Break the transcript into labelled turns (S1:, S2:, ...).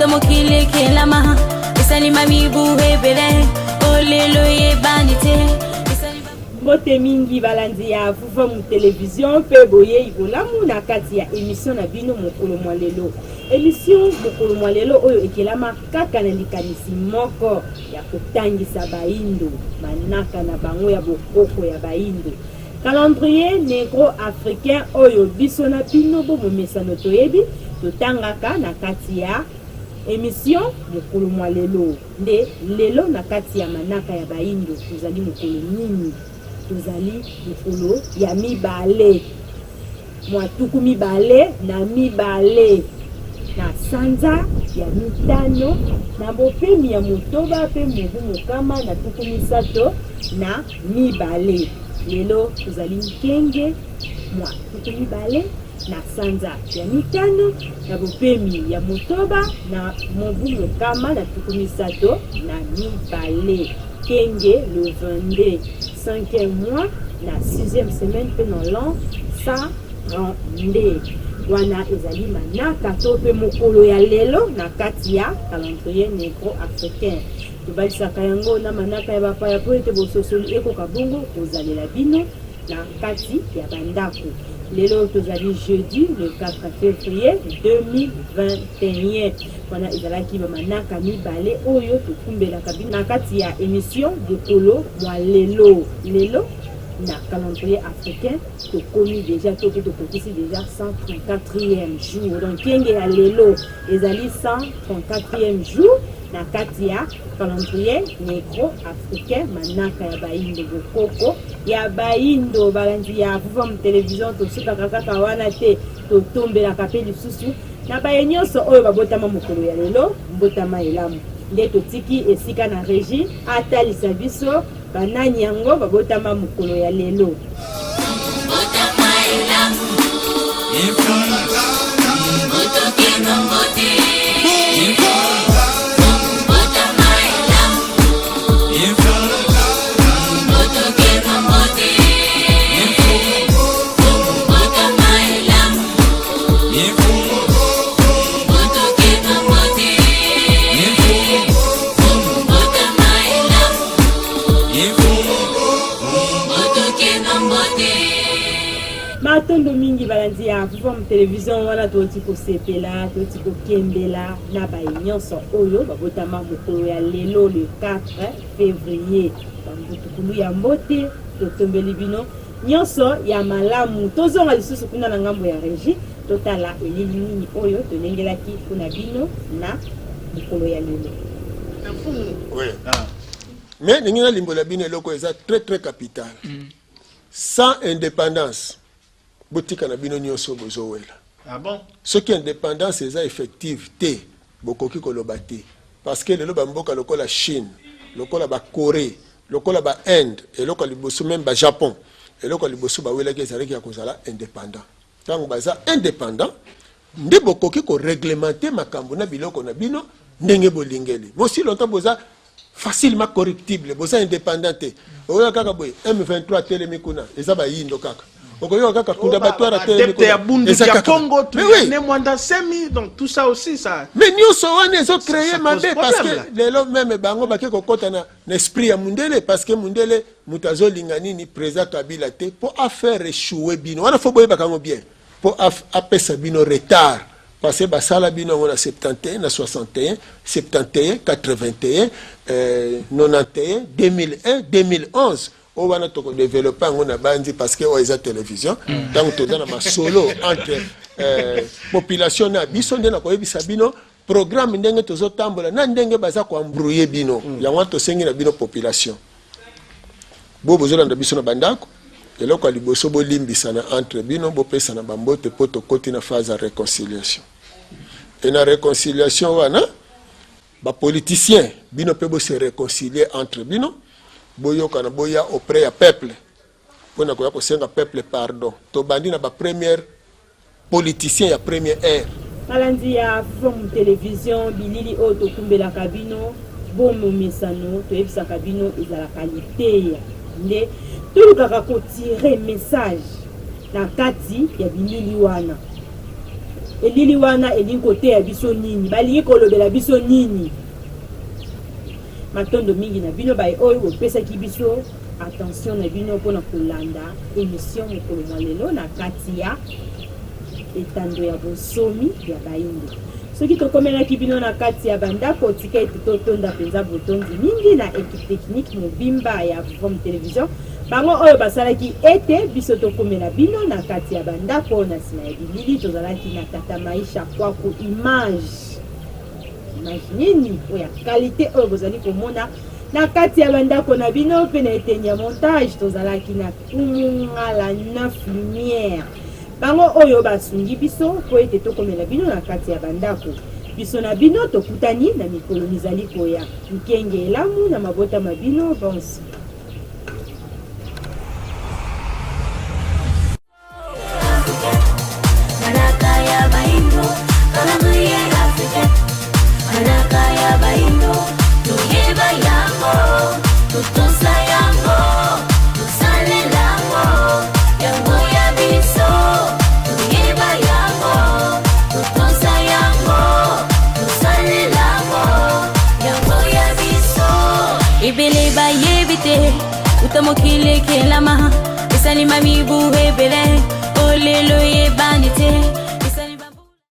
S1: mokile kelama esalima mibuhe bele olelo yebanite
S2: Bote mingi balandi ya vuva mu television pe boye ibolamu na kati ya émission na bino mokolo mwalelo. Émission mokolo mwalelo oyo ekelama kaka na likanisi moko ya kotangisa baindo manaka na bango ya bokoko ya baindo. Calendrier négro africain oyo biso na bino bo momesano toyebi totangaka na kati ya émission mokolo mwalelo. Nde lelo na kati ya manaka ya baindo tozali mokolo nini? Tozali mokolo ya mibale mwatuku mibale na mibale na sanza ya mitano na bopemi ya motoba pe mobu mokama na tuku misato na mibale. Lelo tozali nkenge mwatuku mibale na sanza ya mitano na bopemi ya motoba na mobu mokama na tuku misato na mibale. Kenge le 22 5e mois na 6e semaine pe dans l'an 132 wana ezali manaka to pe mokolo ya lelo na kati ya calendrier négro africain tobalisaka yango na manaka ya bapaya po ete bososoli ekoka bongo kozalela bino na kati ya bandako. Lelo tozali jeudi le 4 février 2021 wana ezalaki bamanaka mibale oyo tokumbelaka bino na kati ya émission mokolo mwalelo. Lelo na calendrier africain tokomi déjà tokotisi déjà 134e jour donc kenge ya lelo ezali 134e jour na kati ya calendrier négro africain manaka ya baindo bokoko ya baindo balandi ya vuva mu television tosukaka kaka wana te totombelaka pe lisusu na baye nyonso oyo babotama mokolo ya lelo mbotama elamu nde totiki esika na régie atalisa biso banani yango babotama mokolo ya lelo.
S1: mbotama elamu
S2: Matondo mingi balandi ya vuva mu television wana toti kosepela toti kokembela na bayinyonso oyo babotama mokolo ya lelo le 4 février bambutukulu ya mbote totombeli bino nyonso ya malamu tozonga lisusu kuna na ngambo ya régie totala elili nini oyo tolengelaki kuna bino na mokolo ya lelo.
S3: Oui. Mais n'ingina limbola bino eloko eza très capital. Sans indépendance botika na bino nyonso bozowela.
S4: Ah bon?
S3: Ce qui est indépendance eza effective te bokoki koloba te parce que lelo bamboka lokola Chine, lokola ba Corée, lokola ba Inde et lokola liboso même ba Japon et lokola liboso ba wela ke ezalaki ya kozala indépendant. Tango baza indépendant nde bokoki ko réglementer makambo na biloko na bino ndenge bolingeli. Aussi longtemps boza facilement correctible, boza indépendant te. Oyo kaka boy M23 telemi kuna eza ba yindo kaka. Okoyo kaka kunda batwara telemi kuna.
S4: Ya bundu ya Congo tu ne mwanda semi donc tout ça aussi ça.
S3: Mais nous sommes ils ont créé mabe parce que lelo même bango bake kokota na esprit ya mundele parce que mundele mutazo lingani ni président Kabila te pour faire échouer bino. Wana faut boye bakango bien. Pour apesa bino retard. Parce que basala bino on a 71, na 61, 71, 81, 91, 2001, 2011. On va notre développer on a bandi parce que on a télévision. Donc tout dans ma solo entre population na biso ndena ko yebisa bino programme ndenge tozo tambola na ndenge baza ko embrouiller bino. Yango to sengi na bino population. Bo bozola na biso na bandako. Eloko liboso bo limbisa na entre bino bo pesa na bambote poto koti na phase de réconciliation. Et na réconciliation wana ba politiciens bino pe bo se réconcilier entre bino boyoka na boya auprès ya peuple pona ko ya ko senga peuple pardon to bandi na ba première politicien ya première ère
S2: balandi ya from télévision bilili o to kumbela kabino bomo mesano to ebisa kabino ezala qualité nde tulukaka ko tirer message na kati ya bilili wana elili wana elingi koteya biso nini balingi kolobela biso nini matondo mingi na bino baye oyo bopesaki biso attention na bino mpona kolanda émission mokolo mwa lelo na kati ya etando ya bosomi ya bayindo soki tokomelaki bino na kati ya bandako tika ete totonda mpenza botondi mingi na équipe technique mobimba ya Vom Télévision bango oyo basalaki ete biso tokomela bino na kati ya bandako na nsima ya bilili tozalaki na tata Maisha Kwaku image nini oyo ya qualité oyo bozali komona na kati ya bandako na bino mpe na eteni ya montage tozalaki na Kumungala 9 lumière bango oyo basungi biso po ete tokomela bino na kati ya bandako biso na bino tokutani na mikolo mizali koya nkenge elamu na mabota mabino bonsi
S1: Ibele ba yebite utamokile kelama isalima mibu hebele olelo ye bandite